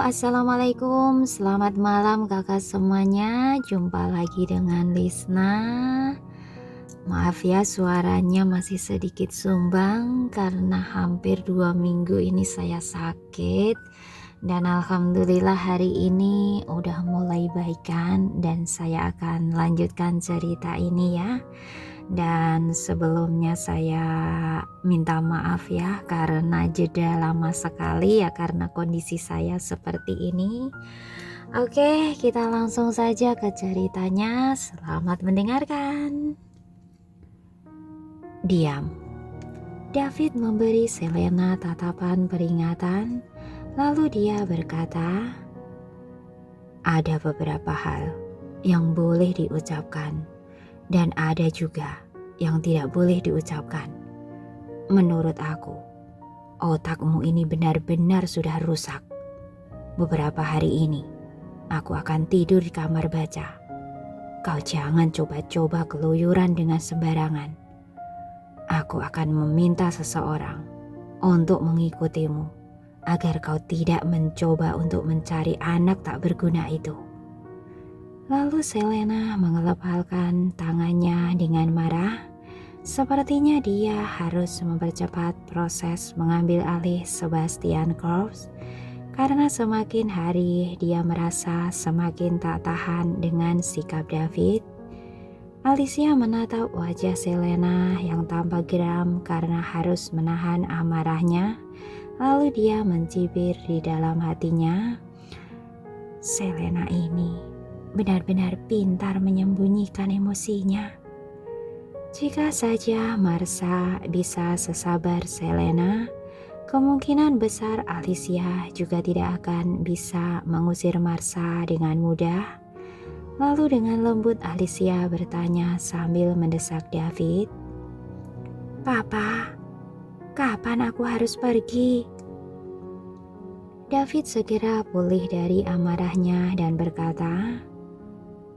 assalamualaikum. Selamat malam kakak semuanya. Jumpa lagi dengan Lisna. Maaf ya suaranya masih sedikit sumbang karena hampir 2 minggu ini saya sakit. Dan alhamdulillah hari ini udah mulai baikan dan saya akan lanjutkan cerita ini ya. Dan sebelumnya saya minta maaf ya karena jeda lama sekali ya karena kondisi saya seperti ini. Oke, kita langsung saja ke ceritanya. Selamat mendengarkan. Diam. David memberi Selena tatapan peringatan, lalu dia berkata, "Ada beberapa hal yang boleh diucapkan dan ada juga yang tidak boleh diucapkan. Menurut aku, otakmu ini benar-benar sudah rusak. Beberapa hari ini, aku akan tidur di kamar baca. Kau jangan coba-coba keluyuran dengan sembarangan. Aku akan meminta seseorang untuk mengikutimu agar kau tidak mencoba untuk mencari anak tak berguna itu." Lalu Selena mengelepaskan tangannya dengan marah. Sepertinya dia harus mempercepat proses mengambil alih Sebastian Korps karena semakin hari dia merasa semakin tak tahan dengan sikap David. Alicia menatap wajah Selena yang tampak geram karena harus menahan amarahnya. Lalu dia mencibir di dalam hatinya, Selena ini benar-benar pintar menyembunyikan emosinya. Jika saja Marsha bisa sesabar Selena, kemungkinan besar Alicia juga tidak akan bisa mengusir Marsha dengan mudah. Lalu dengan lembut Alicia bertanya sambil mendesak David, "Papa, kapan aku harus pergi?" David segera pulih dari amarahnya dan berkata,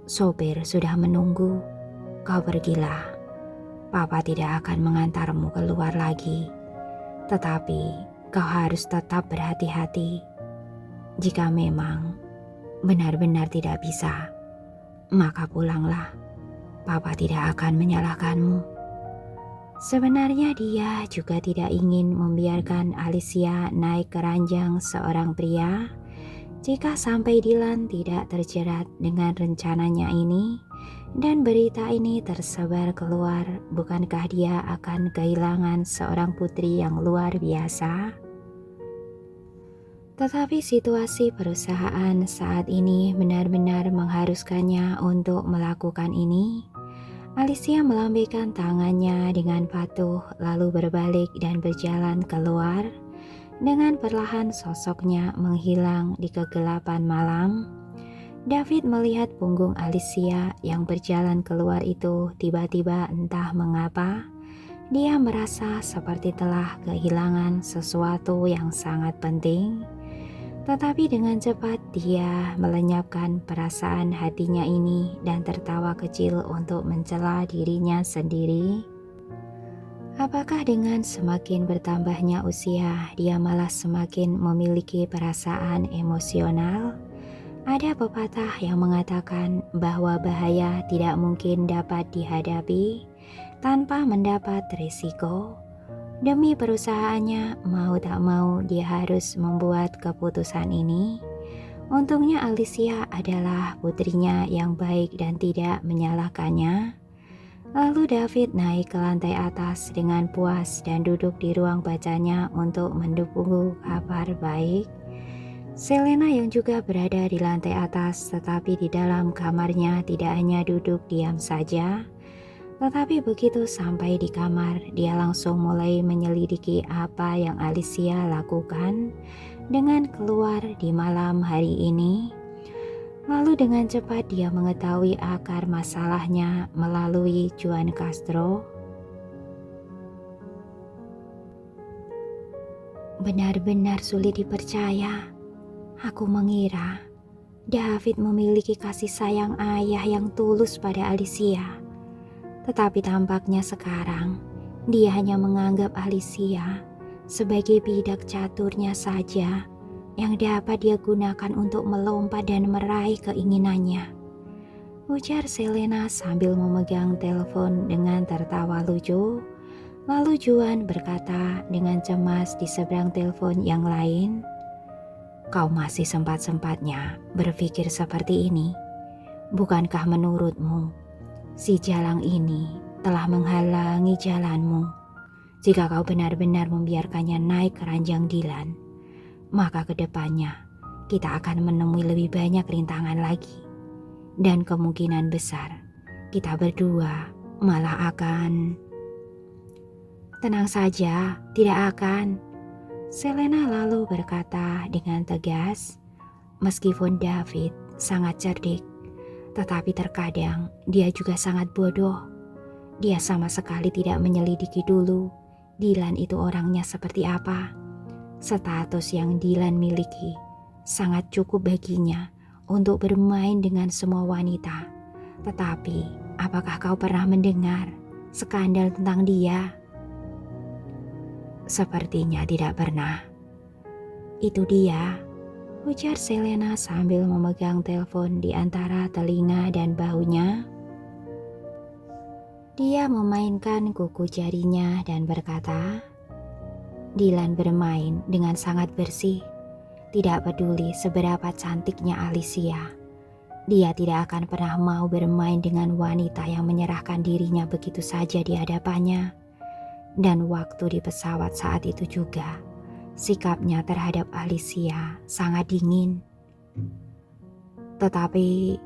"Sopir sudah menunggu, kau pergilah. Papa tidak akan mengantarmu keluar lagi. Tetapi kau harus tetap berhati-hati. Jika memang benar-benar tidak bisa, maka pulanglah. Papa tidak akan menyalahkanmu." Sebenarnya dia juga tidak ingin membiarkan Alicia naik ke ranjang seorang pria. Jika sampai Dylan tidak terjerat dengan rencananya ini dan berita ini tersebar keluar, bukankah dia akan kehilangan seorang putri yang luar biasa? Tetapi situasi perusahaan saat ini benar-benar mengharuskannya untuk melakukan ini. Alicia melambaikan tangannya dengan patuh lalu berbalik dan berjalan keluar. Dengan perlahan sosoknya menghilang di kegelapan malam. David melihat punggung Alicia yang berjalan keluar itu tiba-tiba entah mengapa. Dia merasa seperti telah kehilangan sesuatu yang sangat penting. Tetapi dengan cepat dia melenyapkan perasaan hatinya ini dan tertawa kecil untuk mencela dirinya sendiri. Apakah dengan semakin bertambahnya usia, dia malah semakin memiliki perasaan emosional? Ada pepatah yang mengatakan bahwa bahaya tidak mungkin dapat dihadapi tanpa mendapat risiko. Demi perusahaannya, mau tak mau dia harus membuat keputusan ini. Untungnya Alicia adalah putrinya yang baik dan tidak menyalahkannya. Lalu David naik ke lantai atas dengan puas dan duduk di ruang bacanya untuk mendukung kabar baik. Selena yang juga berada di lantai atas tetapi di dalam kamarnya tidak hanya duduk diam saja. Tetapi begitu sampai di kamar, dia langsung mulai menyelidiki apa yang Alicia lakukan dengan keluar di malam hari ini. Lalu dengan cepat dia mengetahui akar masalahnya melalui Juan Castro. Benar-benar sulit dipercaya. Aku mengira David memiliki kasih sayang ayah yang tulus pada Alicia. Tetapi tampaknya sekarang dia hanya menganggap Alicia sebagai bidak caturnya saja yang dapat dia gunakan untuk melompat dan meraih keinginannya, ujar Selena sambil memegang telepon dengan tertawa lucu. Lalu Juan berkata dengan cemas di seberang telepon yang lain, "Kau masih sempat-sempatnya berpikir seperti ini. Bukankah menurutmu si jalang ini telah menghalangi jalanmu? Jika kau benar-benar membiarkannya naik ke ranjang Dilan, maka kedepannya kita akan menemui lebih banyak rintangan lagi. Dan kemungkinan besar kita berdua malah akan..." "Tenang saja, tidak akan," Selena lalu berkata dengan tegas. Meskipun David sangat cerdik, tetapi terkadang dia juga sangat bodoh. Dia sama sekali tidak menyelidiki dulu Dilan itu orangnya seperti apa. Status yang Dilan miliki sangat cukup baginya untuk bermain dengan semua wanita. Tetapi apakah kau pernah mendengar skandal tentang dia? "Sepertinya tidak pernah." "Itu dia," ujar Selena sambil memegang telepon di antara telinga dan bahunya. Dia memainkan kuku jarinya dan berkata, "Dilan bermain dengan sangat bersih. Tidak peduli seberapa cantiknya Alicia, dia tidak akan pernah mau bermain dengan wanita yang menyerahkan dirinya begitu saja di hadapannya." Dan waktu di pesawat saat itu juga, sikapnya terhadap Alicia sangat dingin. Tetapi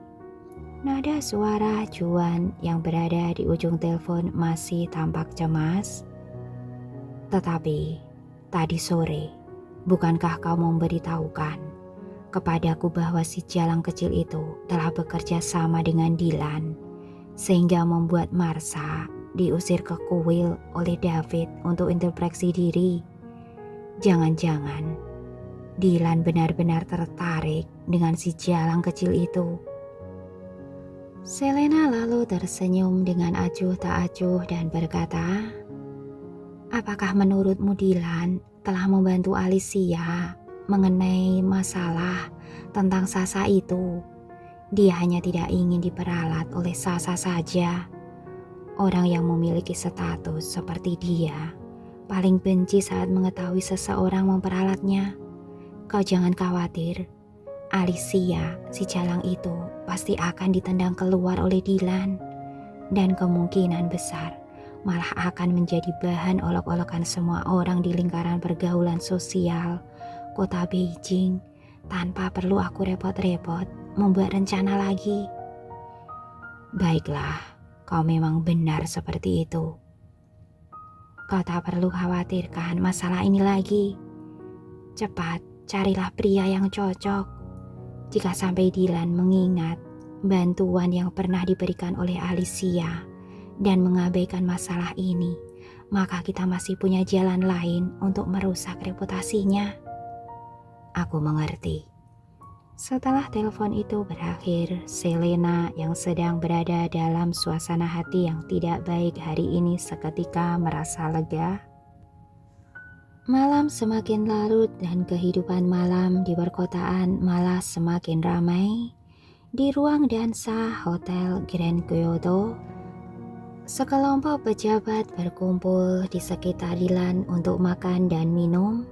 nada suara Juan yang berada di ujung telepon masih tampak cemas. "Tetapi tadi sore, bukankah kau memberitahukan kepadaku bahwa si jalang kecil itu telah bekerja sama dengan Dilan, sehingga membuat Marsha diusir ke kuil oleh David untuk introspeksi diri? Jangan-jangan Dilan benar-benar tertarik dengan si jalang kecil itu?" Selena lalu tersenyum dengan acuh tak acuh dan berkata, "Apakah menurutmu Dilan telah membantu Alicia mengenai masalah tentang Sasa itu? Dia hanya tidak ingin diperalat oleh Sasa saja. Orang yang memiliki status seperti dia paling benci saat mengetahui seseorang memperalatnya. Kau jangan khawatir, Alicia, si jalang itu pasti akan ditendang keluar oleh Dilan. Dan kemungkinan besar malah akan menjadi bahan olok-olokan semua orang di lingkaran pergaulan sosial kota Beijing tanpa perlu aku repot-repot membuat rencana lagi." "Baiklah, kau memang benar seperti itu. Kau tak perlu khawatirkan masalah ini lagi. Cepat carilah pria yang cocok. Jika sampai Dilan mengingat bantuan yang pernah diberikan oleh Alicia dan mengabaikan masalah ini, maka kita masih punya jalan lain untuk merusak reputasinya." "Aku mengerti." Setelah telepon itu berakhir, Selena yang sedang berada dalam suasana hati yang tidak baik hari ini seketika merasa lega. Malam semakin larut dan kehidupan malam di perkotaan malah semakin ramai. Di ruang dansa Hotel Grand Kyoto, sekelompok pejabat berkumpul di sekitar Dilan untuk makan dan minum.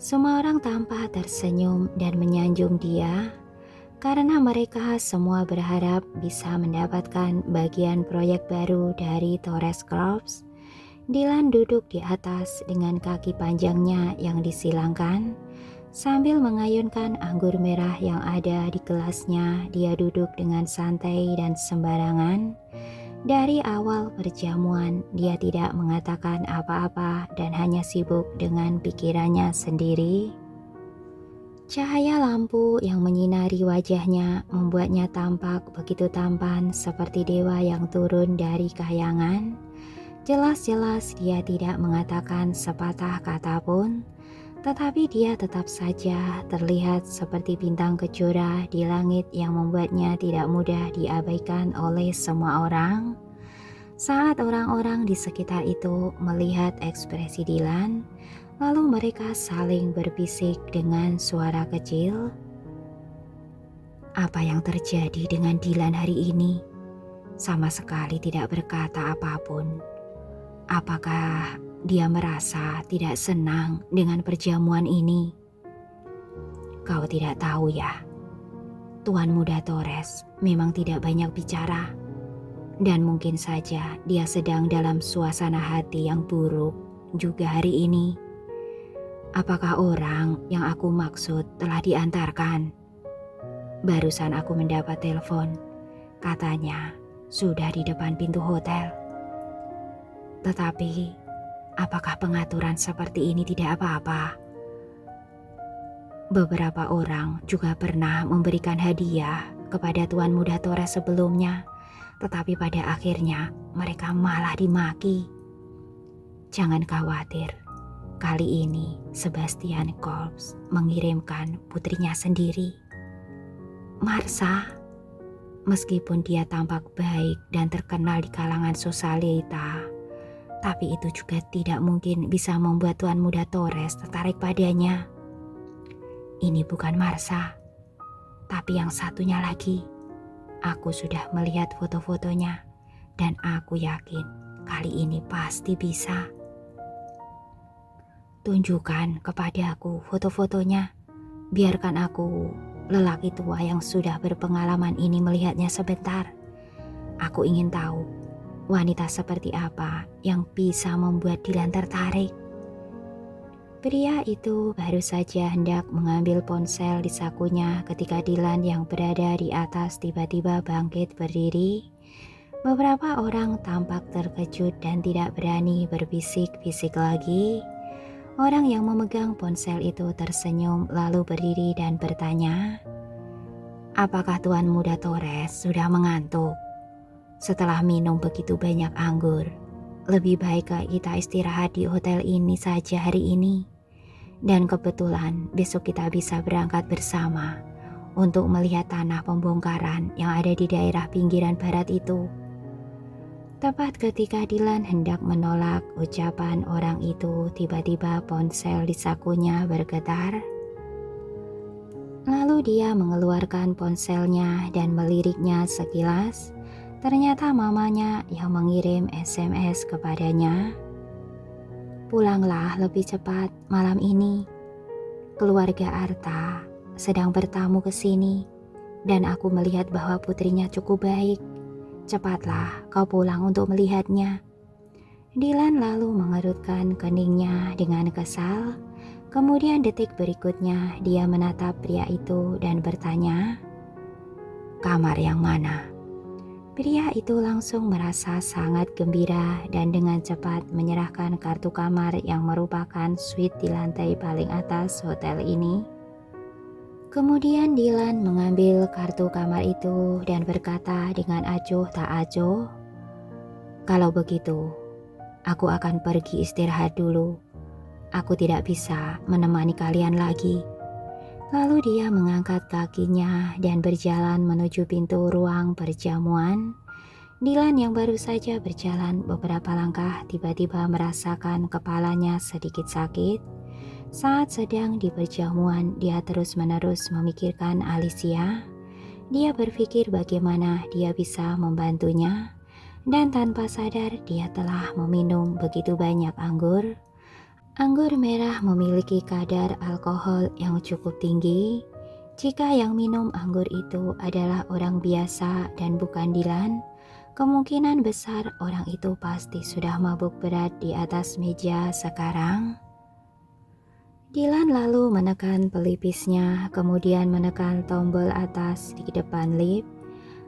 Semua orang tampak tersenyum dan menyanjung dia karena mereka semua berharap bisa mendapatkan bagian proyek baru dari Torres Corps. Dilan duduk di atas dengan kaki panjangnya yang disilangkan. Sambil mengayunkan anggur merah yang ada di gelasnya, dia duduk dengan santai dan sembarangan. Dari awal perjamuan, dia tidak mengatakan apa-apa dan hanya sibuk dengan pikirannya sendiri. Cahaya lampu yang menyinari wajahnya membuatnya tampak begitu tampan seperti dewa yang turun dari kahyangan. Jelas-jelas dia tidak mengatakan sepatah kata pun, tetapi dia tetap saja terlihat seperti bintang kejora di langit yang membuatnya tidak mudah diabaikan oleh semua orang. Saat orang-orang di sekitar itu melihat ekspresi Dilan, Lalu mereka saling berbisik dengan suara kecil. Apa yang terjadi dengan Dilan hari ini? Sama sekali tidak berkata apapun. Apakah dia merasa tidak senang dengan perjamuan ini? Kau tidak tahu ya, Tuan Muda Torres memang tidak banyak bicara. Dan mungkin saja dia sedang dalam suasana hati yang buruk juga hari ini. Apakah orang yang aku maksud telah diantarkan? Barusan aku mendapat telepon, katanya sudah di depan pintu hotel. Tetapi, apakah pengaturan seperti ini tidak apa-apa? Beberapa orang juga pernah memberikan hadiah kepada Tuan Muda Torres sebelumnya, tetapi pada akhirnya mereka malah dimaki. Jangan khawatir, kali ini Sebastian Korps mengirimkan putrinya sendiri. Marsa. Meskipun dia tampak baik dan terkenal di kalangan sosialita, tapi itu juga tidak mungkin bisa membuat Tuan Muda Torres tertarik padanya. Ini bukan Marsa, tapi yang satunya lagi. Aku sudah melihat foto-fotonya dan aku yakin kali ini pasti bisa. Tunjukkan kepada aku foto-fotonya. Biarkan aku, lelaki tua yang sudah berpengalaman ini, melihatnya sebentar. Aku ingin tahu wanita seperti apa yang bisa membuat Dilan tertarik. Pria itu baru saja hendak mengambil ponsel di sakunya ketika Dilan yang berada di atas tiba-tiba bangkit berdiri. Beberapa orang tampak terkejut dan tidak berani berbisik-bisik lagi. Orang yang memegang ponsel itu tersenyum lalu berdiri dan bertanya, "Apakah Tuan Muda Torres sudah mengantuk? Setelah minum begitu banyak anggur, lebih baik kita istirahat di hotel ini saja hari ini. Dan kebetulan besok kita bisa berangkat bersama untuk melihat tanah pembongkaran yang ada di daerah pinggiran barat itu." Tepat ketika Dilan hendak menolak ucapan orang itu, tiba-tiba ponsel di sakunya bergetar. Lalu dia mengeluarkan ponselnya dan meliriknya sekilas. Ternyata mamanya yang mengirim SMS kepadanya. "Pulanglah lebih cepat malam ini. Keluarga Arta sedang bertamu ke sini dan aku melihat bahwa putrinya cukup baik. Cepatlah kau pulang untuk melihatnya." Dilan lalu mengerutkan keningnya dengan kesal. Kemudian detik berikutnya dia menatap pria itu dan bertanya, "Kamar yang mana?" Pria itu langsung merasa sangat gembira dan dengan cepat menyerahkan kartu kamar yang merupakan suite di lantai paling atas hotel ini. Kemudian Dilan mengambil kartu kamar itu dan berkata dengan acuh tak acuh, "Kalau begitu, aku akan pergi istirahat dulu. Aku tidak bisa menemani kalian lagi." Lalu dia mengangkat kakinya dan berjalan menuju pintu ruang perjamuan. Dilan yang baru saja berjalan beberapa langkah tiba-tiba merasakan kepalanya sedikit sakit. Saat sedang di perjamuan, dia terus-menerus memikirkan Alicia. Dia berpikir bagaimana dia bisa membantunya, dan tanpa sadar dia telah meminum begitu banyak anggur. Anggur merah memiliki kadar alkohol yang cukup tinggi. Jika yang minum anggur itu adalah orang biasa dan bukan Dilan, kemungkinan besar orang itu pasti sudah mabuk berat di atas meja sekarang. Dilan lalu menekan pelipisnya, kemudian menekan tombol atas di depan lift.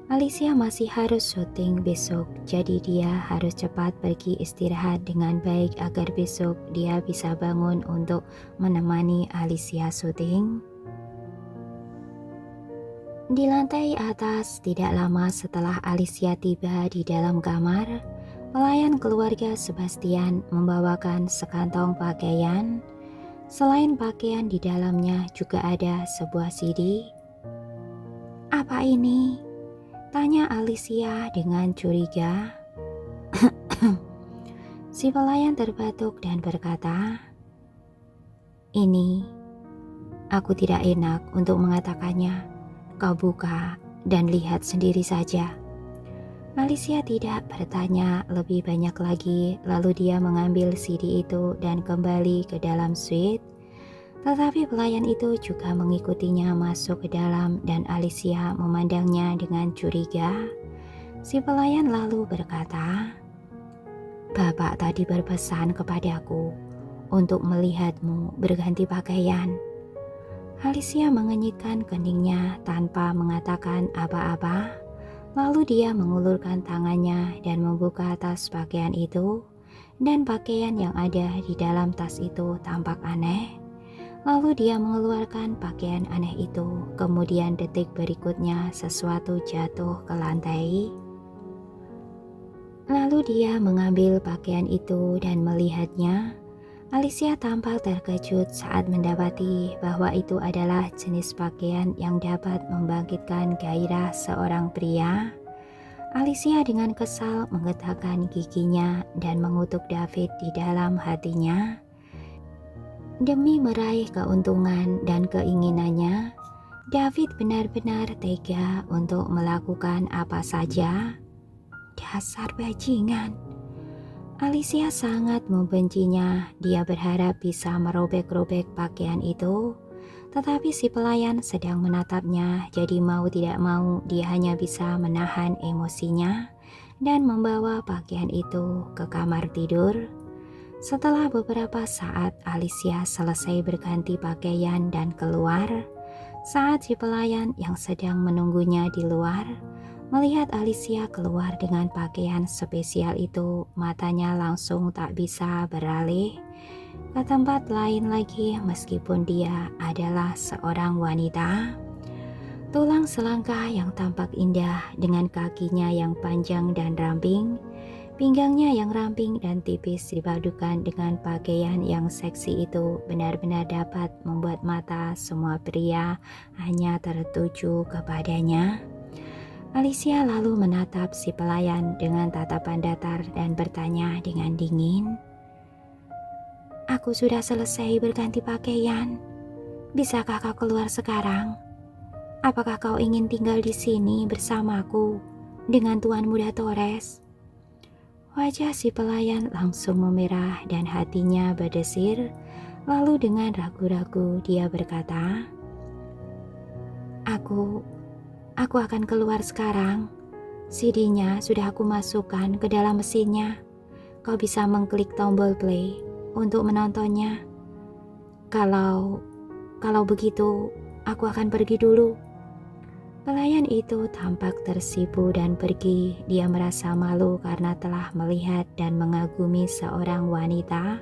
Alicia masih harus syuting besok, jadi dia harus cepat pergi istirahat dengan baik agar besok dia bisa bangun untuk menemani Alicia syuting. Di lantai atas, tidak lama setelah Alicia tiba di dalam kamar, pelayan keluarga Sebastian membawakan sekantong pakaian. Selain pakaian, di dalamnya juga ada sebuah CD. "Apa ini?" tanya Alicia dengan curiga. Si pelayan terbatuk dan berkata, Ini, aku tidak enak untuk mengatakannya. Kau buka dan lihat sendiri saja. Alicia tidak bertanya lebih banyak lagi, lalu dia mengambil CD itu dan kembali ke dalam suite. Tetapi pelayan itu juga mengikutinya masuk ke dalam dan Alicia memandangnya dengan curiga. Si pelayan lalu berkata, "Bapak tadi berpesan kepadaku untuk melihatmu berganti pakaian." Alicia mengenyitkan keningnya tanpa mengatakan apa-apa. Lalu dia mengulurkan tangannya dan membuka tas pakaian itu, dan pakaian yang ada di dalam tas itu tampak aneh. Lalu dia mengeluarkan pakaian aneh itu, kemudian detik berikutnya sesuatu jatuh ke lantai. Lalu dia mengambil pakaian itu dan melihatnya. Alicia tampak terkejut saat mendapati bahwa itu adalah jenis pakaian yang dapat membangkitkan gairah seorang pria. Alicia dengan kesal menggetakkan giginya dan mengutuk David di dalam hatinya. Demi meraih keuntungan dan keinginannya, David benar-benar tega untuk melakukan apa saja. Dasar bajingan. Alicia sangat membencinya. Dia berharap bisa merobek-robek pakaian itu, tetapi si pelayan sedang menatapnya, jadi mau tidak mau dia hanya bisa menahan emosinya dan membawa pakaian itu ke kamar tidur. Setelah beberapa saat, Alicia selesai berganti pakaian dan keluar. Saat si pelayan yang sedang menunggunya di luar melihat Alicia keluar dengan pakaian spesial itu, matanya langsung tak bisa beralih ke tempat lain lagi meskipun dia adalah seorang wanita. Tulang selangkah yang tampak indah dengan kakinya yang panjang dan ramping, pinggangnya yang ramping dan tipis dipadukan dengan pakaian yang seksi itu benar-benar dapat membuat mata semua pria hanya tertuju kepadanya. Alicia lalu menatap si pelayan dengan tatapan datar dan bertanya dengan dingin, "Aku sudah selesai berganti pakaian. Bisakah kau keluar sekarang? Apakah kau ingin tinggal di sini bersamaku dengan Tuan Muda Torres?" Wajah si pelayan langsung memerah dan hatinya berdesir. Lalu dengan ragu-ragu dia berkata, Aku akan keluar sekarang. CD-nya sudah aku masukkan ke dalam mesinnya. Kau bisa mengklik tombol play untuk menontonnya. Kalau begitu, aku akan pergi dulu. Pelayan itu tampak tersipu dan pergi. Dia merasa malu karena telah melihat dan mengagumi seorang wanita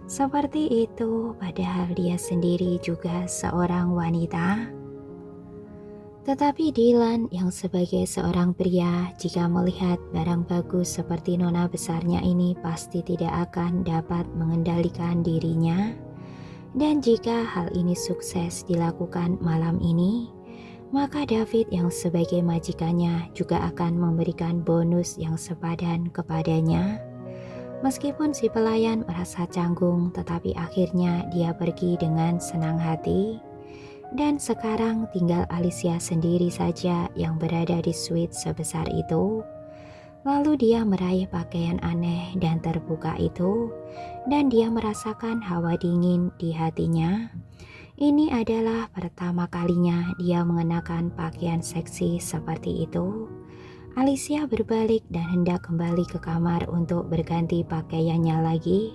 seperti itu, padahal dia sendiri juga seorang wanita. Tetapi Dylan yang sebagai seorang pria, jika melihat barang bagus seperti nona besarnya ini pasti tidak akan dapat mengendalikan dirinya. Dan jika hal ini sukses dilakukan malam ini, maka David yang sebagai majikannya juga akan memberikan bonus yang sepadan kepadanya. Meskipun si pelayan merasa canggung, tetapi akhirnya dia pergi dengan senang hati. Dan sekarang tinggal Alicia sendiri saja yang berada di suite sebesar itu. Lalu dia meraih pakaian aneh dan terbuka itu, dan dia merasakan hawa dingin di hatinya. Ini adalah pertama kalinya dia mengenakan pakaian seksi seperti itu. Alicia berbalik dan hendak kembali ke kamar untuk berganti pakaiannya lagi.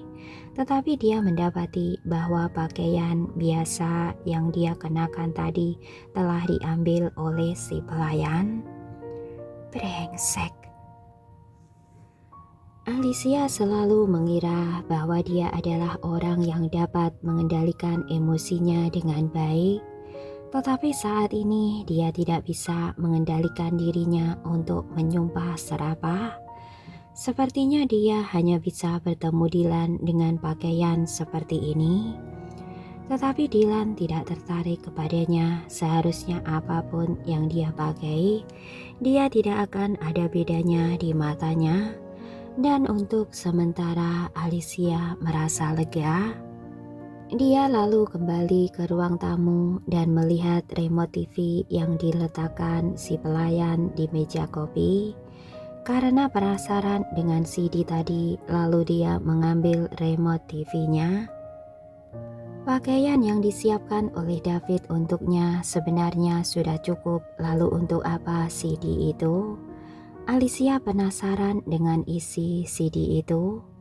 Tetapi dia mendapati bahwa pakaian biasa yang dia kenakan tadi telah diambil oleh si pelayan. Brengsek. Alicia selalu mengira bahwa dia adalah orang yang dapat mengendalikan emosinya dengan baik. Tetapi saat ini dia tidak bisa mengendalikan dirinya untuk menyumpah serapah. Sepertinya dia hanya bisa bertemu Dylan dengan pakaian seperti ini. Tetapi Dylan tidak tertarik kepadanya. Seharusnya apapun yang dia pakai, dia tidak akan ada bedanya di matanya. Dan untuk sementara Alicia merasa lega. Dia lalu kembali ke ruang tamu dan melihat remote TV yang diletakkan si pelayan di meja kopi. Karena penasaran dengan CD tadi, lalu dia mengambil remote TV-nya. Pakaian yang disiapkan oleh David untuknya sebenarnya sudah cukup. Lalu untuk apa CD itu? Alicia penasaran dengan isi CD itu.